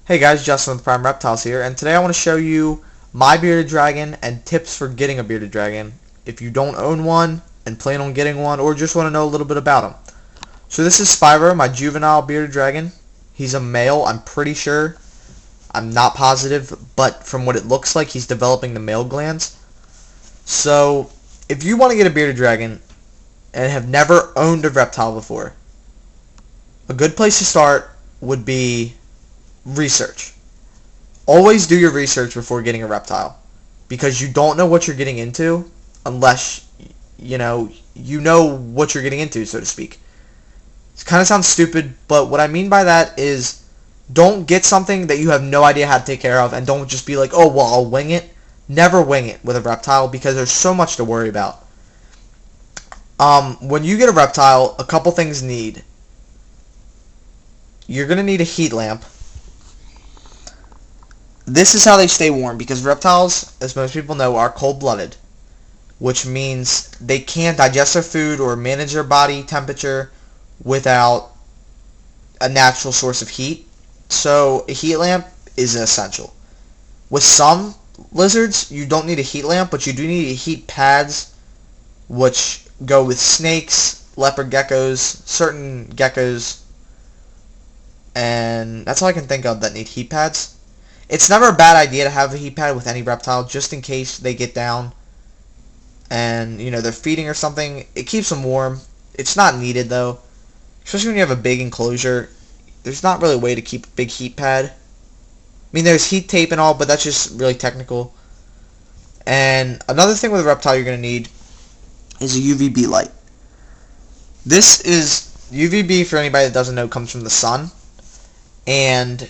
Hey guys, Justin with Prime Reptiles here, and today I want to show you my bearded dragon and tips for getting a bearded dragon if you don't own one and plan on getting one or just want to know a little bit about them. So this is Spyro, my juvenile bearded dragon. He's a male, I'm pretty sure. I'm not positive, but from what it looks like, he's developing the male glands. So if you want to get a bearded dragon and have never owned a reptile before, a good place to start would be research. Always do your research before getting a reptile, because you don't know what you're getting into unless you know what you're getting into, so to speak. It kind of sounds stupid, but what I mean by that is don't get something that you have no idea how to take care of, and don't just be like, oh well, I'll wing it. Never wing it with a reptile, because there's so much to worry about. When you get a reptile, a couple things need. You're going to need a heat lamp. This is how they stay warm, because reptiles, as most people know, are cold-blooded, which means they can't digest their food or manage their body temperature without a natural source of heat. So a heat lamp is essential. With some lizards, you don't need a heat lamp, but you do need heat pads, which go with snakes, leopard geckos, certain geckos, and that's all I can think of that need heat pads. It's never a bad idea to have a heat pad with any reptile, just in case they get down and they're feeding or something. It keeps them warm. It's not needed though, especially when you have a big enclosure. There's not really a way to keep a big heat pad. I mean, there's heat tape and all, but that's just really technical. And another thing with a reptile you're going to need is a UVB light. This is UVB, for anybody that doesn't know, comes from the sun, and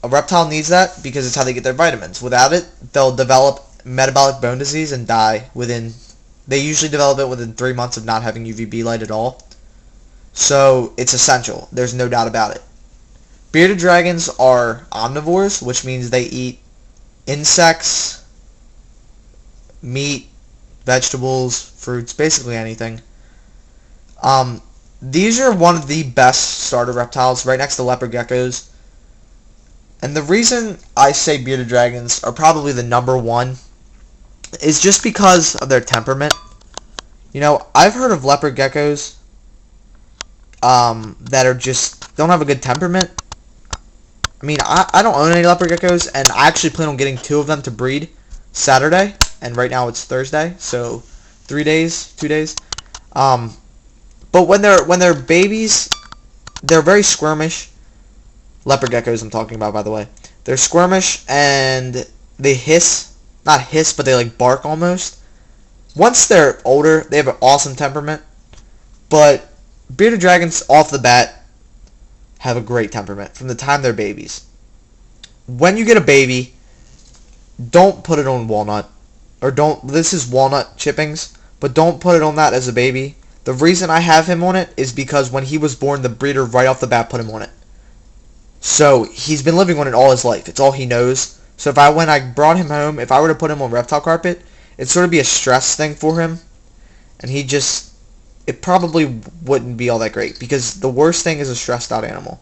a reptile needs that because it's how they get their vitamins. Without it, they'll develop metabolic bone disease and die they usually develop it within 3 months of not having UVB light at all. So it's essential. There's no doubt about it. Bearded dragons are omnivores, which means they eat insects, meat, vegetables, fruits, basically anything. These are one of the best starter reptiles, right next to leopard geckos. And the reason I say bearded dragons are probably the number one is just because of their temperament. I've heard of leopard geckos that are don't have a good temperament. I mean, I don't own any leopard geckos, and I actually plan on getting 2 of them to breed Saturday, and right now it's Thursday, so 2 days. But when they're babies, they're very squirmish. Leopard geckos I'm talking about, by the way. They're squirmish, and they hiss. Not hiss, but they like bark almost. Once they're older, they have an awesome temperament. But bearded dragons, off the bat, have a great temperament from the time they're babies. When you get a baby, don't put it on walnut. This is walnut chippings, but don't put it on that as a baby. The reason I have him on it is because when he was born, the breeder right off the bat put him on it. So he's been living on it all his life. It's all he knows. So when I brought him home, if I were to put him on reptile carpet, it'd sort of be a stress thing for him. And it probably wouldn't be all that great, because the worst thing is a stressed out animal.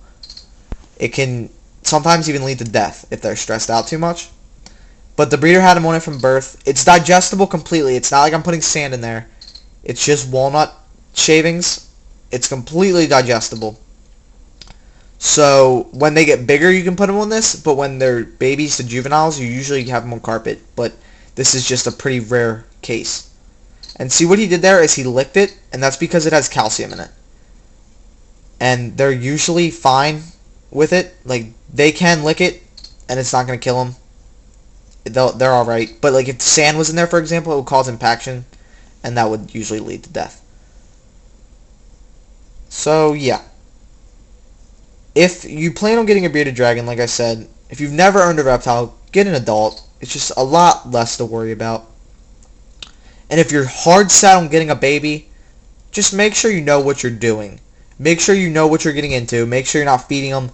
It can sometimes even lead to death if they're stressed out too much. But the breeder had him on it from birth. It's digestible completely. It's not like I'm putting sand in there. It's just walnut shavings. It's completely digestible. So when they get bigger, you can put them on this, but when they're babies to juveniles, you usually have them on carpet. But this is just a pretty rare case. And see what he did there is he licked it, and that's because it has calcium in it. And they're usually fine with it. Like, they can lick it, and it's not going to kill them. They're alright. But like if sand was in there, for example, it would cause impaction, and that would usually lead to death. So yeah. If you plan on getting a bearded dragon, like I said, if you've never owned a reptile, get an adult. It's just a lot less to worry about. And if you're hard set on getting a baby, just make sure you know what you're doing. Make sure you know what you're getting into. Make sure you're not feeding them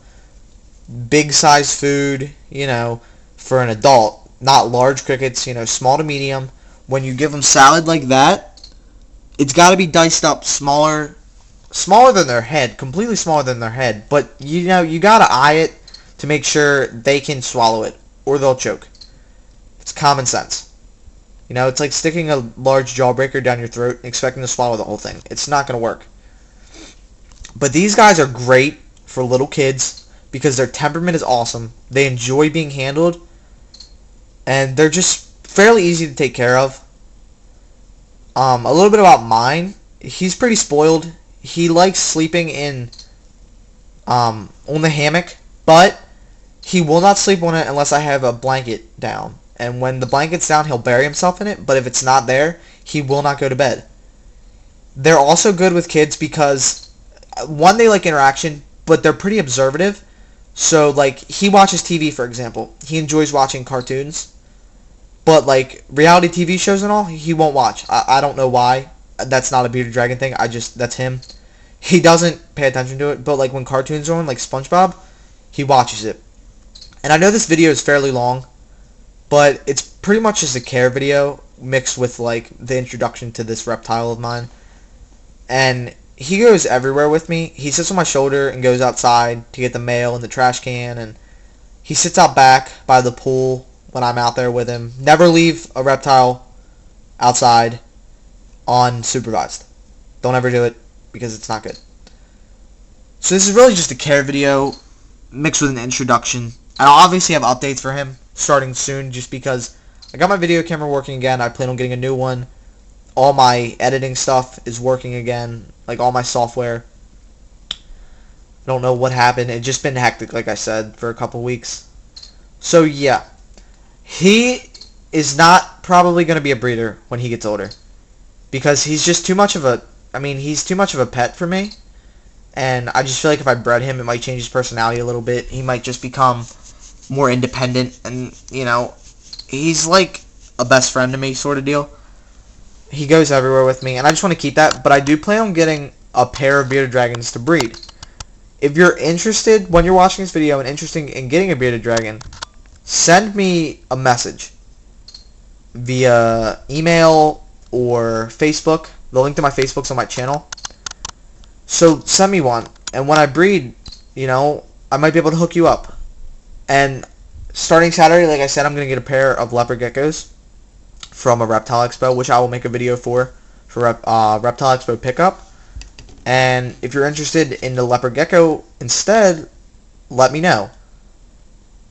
big size food, for an adult. Not large crickets, small to medium. When you give them salad like that, it's got to be diced up smaller than their head, completely smaller than their head. But you gotta eye it to make sure they can swallow it, or they'll choke. It's common sense. You know, it's like sticking a large jawbreaker down your throat and expecting to swallow the whole thing. It's not going to work. But these guys are great for little kids because their temperament is awesome. They enjoy being handled, and they're just fairly easy to take care of. A little bit about mine. He's pretty spoiled. He likes sleeping on the hammock, but he will not sleep on it unless I have a blanket down. And when the blanket's down, he'll bury himself in it, but if it's not there, he will not go to bed. They're also good with kids because, one, they like interaction, but they're pretty observative. So, like, he watches TV, for example. He enjoys watching cartoons. But, like, reality TV shows and all, he won't watch. I don't know why. That's not a bearded dragon thing. That's him. He doesn't pay attention to it. But, like, when cartoons are on, like SpongeBob, he watches it. And I know this video is fairly long, but it's pretty much just a care video mixed with, like, the introduction to this reptile of mine. And he goes everywhere with me. He sits on my shoulder and goes outside to get the mail and the trash can. And he sits out back by the pool when I'm out there with him. Never leave a reptile outside unsupervised. Don't ever do it because it's not good. So this is really just a care video mixed with an introduction. And I'll obviously have updates for him starting soon just because I got my video camera working again. I plan on getting a new one. All my editing stuff is working again, like all my software. I don't know what happened. It's just been hectic, like I said, for a couple weeks. So yeah, he is not probably going to be a breeder when he gets older because he's just too much of a, he's too much of a pet for me. And I just feel like if I bred him, it might change his personality a little bit. He might just become more independent and, you know, he's like a best friend to me sort of deal. He goes everywhere with me, and I just want to keep that, but I do plan on getting a pair of bearded dragons to breed. If you're interested, when you're watching this video and interested in getting a bearded dragon, send me a message via email or Facebook. The link to my Facebook's on my channel. So send me one, and when I breed, you know, I might be able to hook you up. And starting Saturday, like I said, I'm going to get a pair of leopard geckos from a Reptile Expo, which I will make a video for Reptile Expo pickup. And if you're interested in the leopard gecko instead, let me know.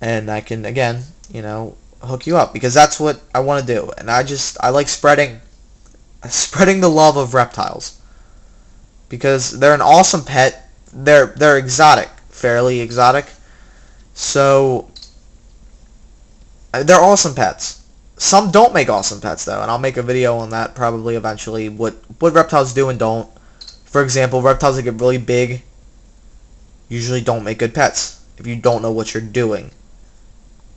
And I can, again, you know, hook you up, because that's what I want to do. And I like spreading the love of reptiles, because they're an awesome pet. They're exotic, fairly exotic. So they're awesome pets. Some don't make awesome pets, though, and I'll make a video on that probably eventually, what reptiles do and don't. For example, reptiles that get really big usually don't make good pets if you don't know what you're doing.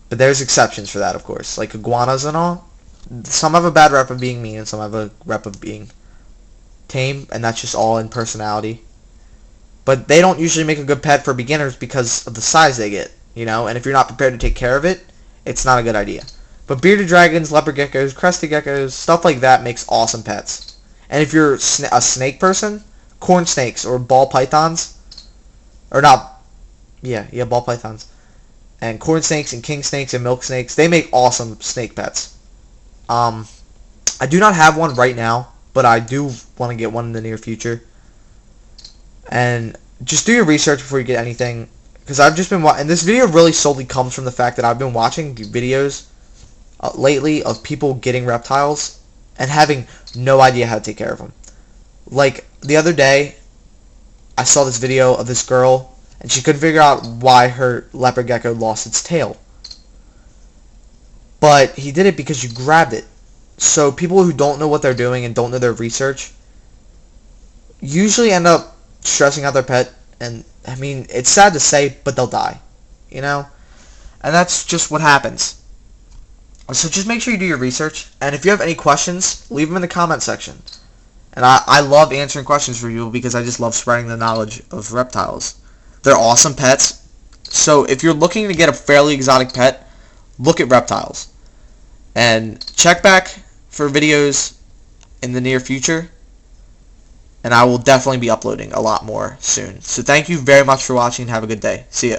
But there's exceptions for that, of course. Like iguanas and all. Some have a bad rep of being mean, and some have a rep of being tame, and that's just all in personality. But they don't usually make a good pet for beginners because of the size they get, you know, and if you're not prepared to take care of it, it's not a good idea. But bearded dragons, leopard geckos, crested geckos, stuff like that makes awesome pets. And if you're a snake person, corn snakes or ball pythons, or not, yeah, ball pythons, and corn snakes and king snakes and milk snakes, they make awesome snake pets. I do not have one right now, but I do want to get one in the near future. And just do your research before you get anything, because I've just been watching, and this video really solely comes from the fact that I've been watching videos lately of people getting reptiles and having no idea how to take care of them. Like the other day, I saw this video of this girl, and she couldn't figure out why her leopard gecko lost its tail. But he did it because you grabbed it. So people who don't know what they're doing and don't know their research usually end up stressing out their pet, and I mean, it's sad to say, but they'll die, you know? And that's just what happens. So just make sure you do your research, and if you have any questions, leave them in the comment section. And I love answering questions for you because I just love spreading the knowledge of reptiles. They're awesome pets. So if you're looking to get a fairly exotic pet, look at reptiles. And check back for videos in the near future. And I will definitely be uploading a lot more soon. So thank you very much for watching. Have a good day. See ya.